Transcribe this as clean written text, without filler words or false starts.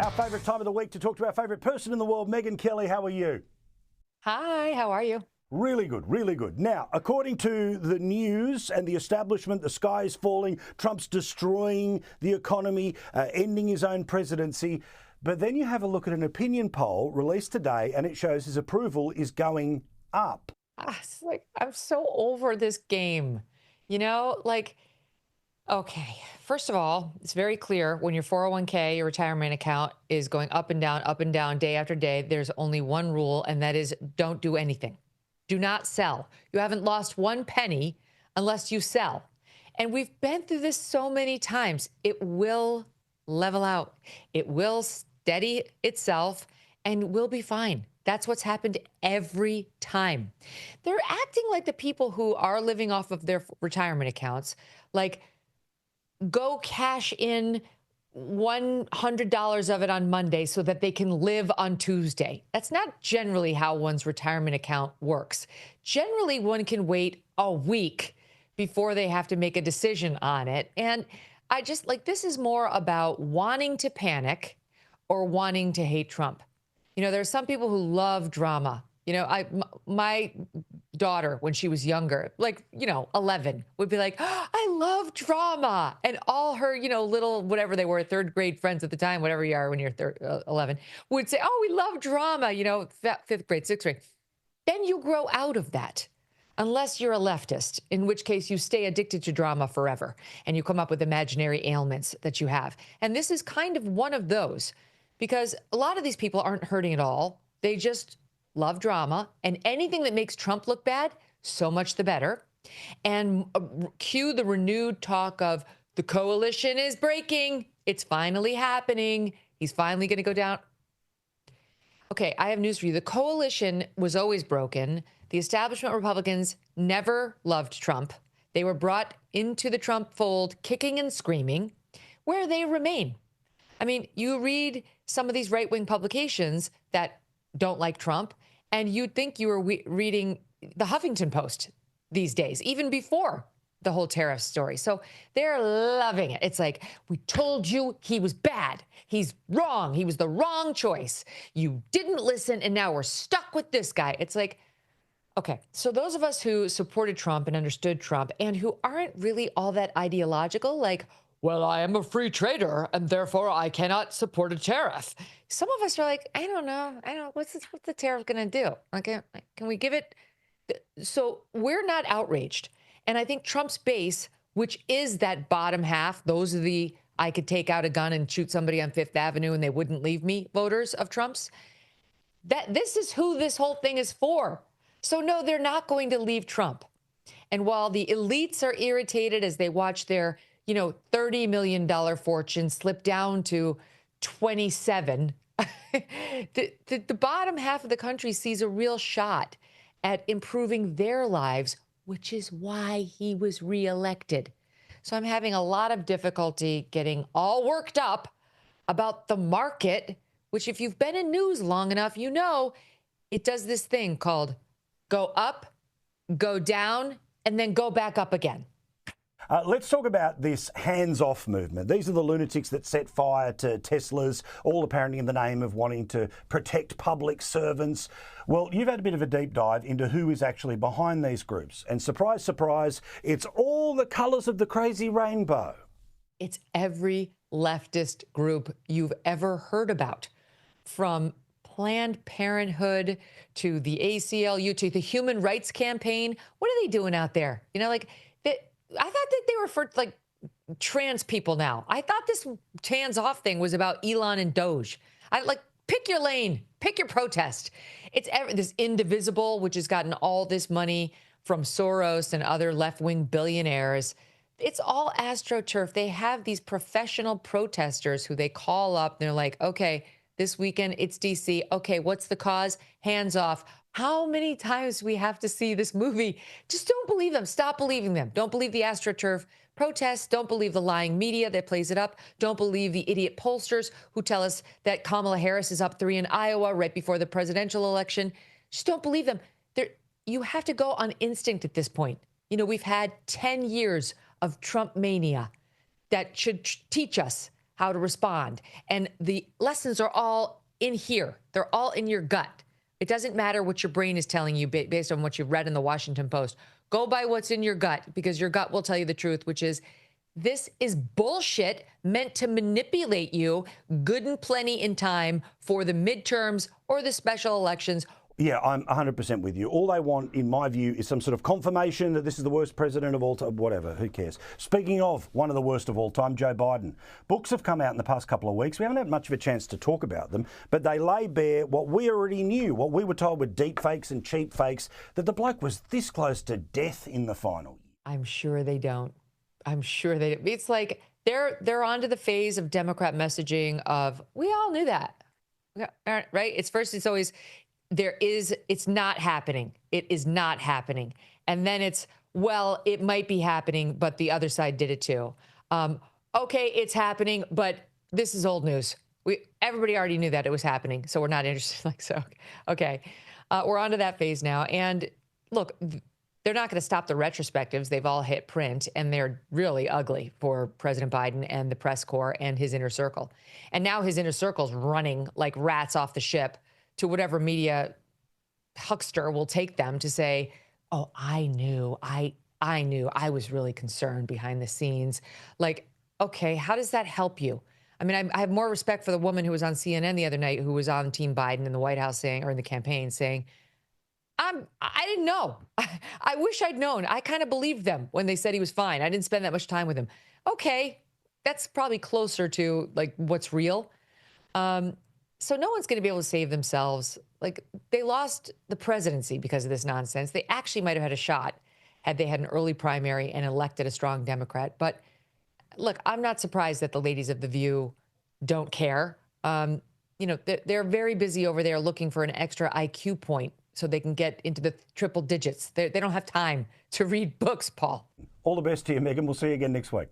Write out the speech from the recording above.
Our favourite time of the week to talk to our favourite person in the world, Megyn Kelly. How are you? Hi, how are you? Really good, really good. Now, according to the news and the establishment, the sky is falling. Trump's destroying the economy, ending his own presidency. But then you have a look at an opinion poll released today and it shows his approval is going up. It's like, I'm so over this game. Okay, first of all, it's very clear when your 401k, your retirement account is going up and down day after day, there's only one rule, and that is don't do anything. Do not sell. You haven't lost one penny unless you sell. And we've been through this so many times. It will level out. It will steady itself and we'll be fine. That's what's happened every time. They're acting like the people who are living off of their retirement accounts, like go cash in $100 of it on Monday so that they can live on Tuesday. That's not generally how one's retirement account works. Generally, one can wait a week before they have to make a decision on it. And I just this is more about wanting to panic or wanting to hate Trump. There are some people who love drama. My daughter, when she was younger, 11, would be like, oh, I love drama. And all her, little, whatever they were, third grade friends at the time, whatever you are when you're 11, would say, oh, we love drama, fifth grade, sixth grade. Then you grow out of that, unless you're a leftist, in which case you stay addicted to drama forever and you come up with imaginary ailments that you have. And this is kind of one of those, because a lot of these people aren't hurting at all. They just love drama, and anything that makes Trump look bad, so much the better. And cue the renewed talk of the coalition is breaking. It's finally happening. He's finally going to go down. Okay, I have news for you. The coalition was always broken. The establishment Republicans never loved Trump. They were brought into the Trump fold kicking and screaming, where they remain. I mean, you read some of these right-wing publications that don't like Trump, and you'd think you were reading the Huffington Post these days, even before the whole tariff story. So they're loving it. It's like, we told you he was bad. He's wrong. He was the wrong choice. You didn't listen, and now we're stuck with this guy. It's like, okay, so those of us who supported Trump and understood Trump and who aren't really all that ideological, like, well, I am a free trader and therefore I cannot support a tariff. Some of us are like, I don't know. What's the tariff going to do? Okay, can we give it? So we're not outraged. And I think Trump's base, which is that bottom half, those are the I could take out a gun and shoot somebody on Fifth Avenue and they wouldn't leave me voters of Trump's, that this is who this whole thing is for. So no, they're not going to leave Trump. And while the elites are irritated as they watch their $30 million fortune slip down to 27. The bottom half of the country sees a real shot at improving their lives, which is why he was reelected. So I'm having a lot of difficulty getting all worked up about the market, which if you've been in news long enough, it does this thing called go up, go down, and then go back up again. Let's talk about this hands-off movement. These are the lunatics that set fire to Teslas, all apparently in the name of wanting to protect public servants. Well, you've had a bit of a deep dive into who is actually behind these groups. And surprise, surprise, it's all the colours of the crazy rainbow. It's every leftist group you've ever heard about, from Planned Parenthood to the ACLU to the Human Rights Campaign. What are they doing out there? I thought that they were for trans people now. I thought this hands off thing was about Elon and Doge. Pick your lane, pick your protest. It's this Indivisible, which has gotten all this money from Soros and other left-wing billionaires. It's all AstroTurf. They have these professional protesters who they call up. They're like, okay, this weekend it's DC. Okay, what's the cause? Hands off. How many times do we have to see this movie? Just don't believe them. Stop believing them. Don't believe the AstroTurf protests. Don't believe the lying media that plays it up. Don't believe the idiot pollsters who tell us that Kamala Harris is up 3 in Iowa right before the presidential election. Just don't believe them. You have to go on instinct at this point. We've had 10 years of Trump mania that should teach us how to respond. And the lessons are all in here. They're all in your gut. It doesn't matter what your brain is telling you based on what you've read in the Washington Post. Go by what's in your gut, because your gut will tell you the truth, which is this is bullshit meant to manipulate you, good and plenty in time for the midterms or the special elections. Yeah, I'm 100% with you. All they want, in my view, is some sort of confirmation that this is the worst president of all time. Whatever, who cares? Speaking of one of the worst of all time, Joe Biden. Books have come out in the past couple of weeks. We haven't had much of a chance to talk about them, but they lay bare what we already knew, what we were told were deep fakes and cheap fakes, that the bloke was this close to death in the final. I'm sure they don't. I'm sure they don't. It's like they're onto the phase of Democrat messaging of, we all knew that, right? It's always, it's not happening. It is not happening. And then it's, well, it might be happening, but the other side did it too. Okay, it's happening, but this is old news. Everybody already knew that it was happening, so we're not interested. Okay, we're onto that phase now. And look, they're not going to stop the retrospectives. They've all hit print, and they're really ugly for President Biden and the press corps and his inner circle. And now his inner circle's running like rats off the ship to whatever media huckster will take them to say, oh, I knew, I was really concerned behind the scenes. Like, okay, how does that help you? I mean, I have more respect for the woman who was on CNN the other night, who was on Team Biden in the White House saying, or in the campaign saying, I didn't know. I wish I'd known. I kind of believed them when they said he was fine. I didn't spend that much time with him. Okay, that's probably closer to like what's real. So no one's going to be able to save themselves. Like, they lost the presidency because of this nonsense. They actually might have had a shot had they had an early primary and elected a strong Democrat. But look, I'm not surprised that the ladies of The View don't care. You know, they're very busy over there looking for an extra IQ point so they can get into the triple digits. They don't have time to read books, Paul. All the best to you, Megyn. We'll see you again next week.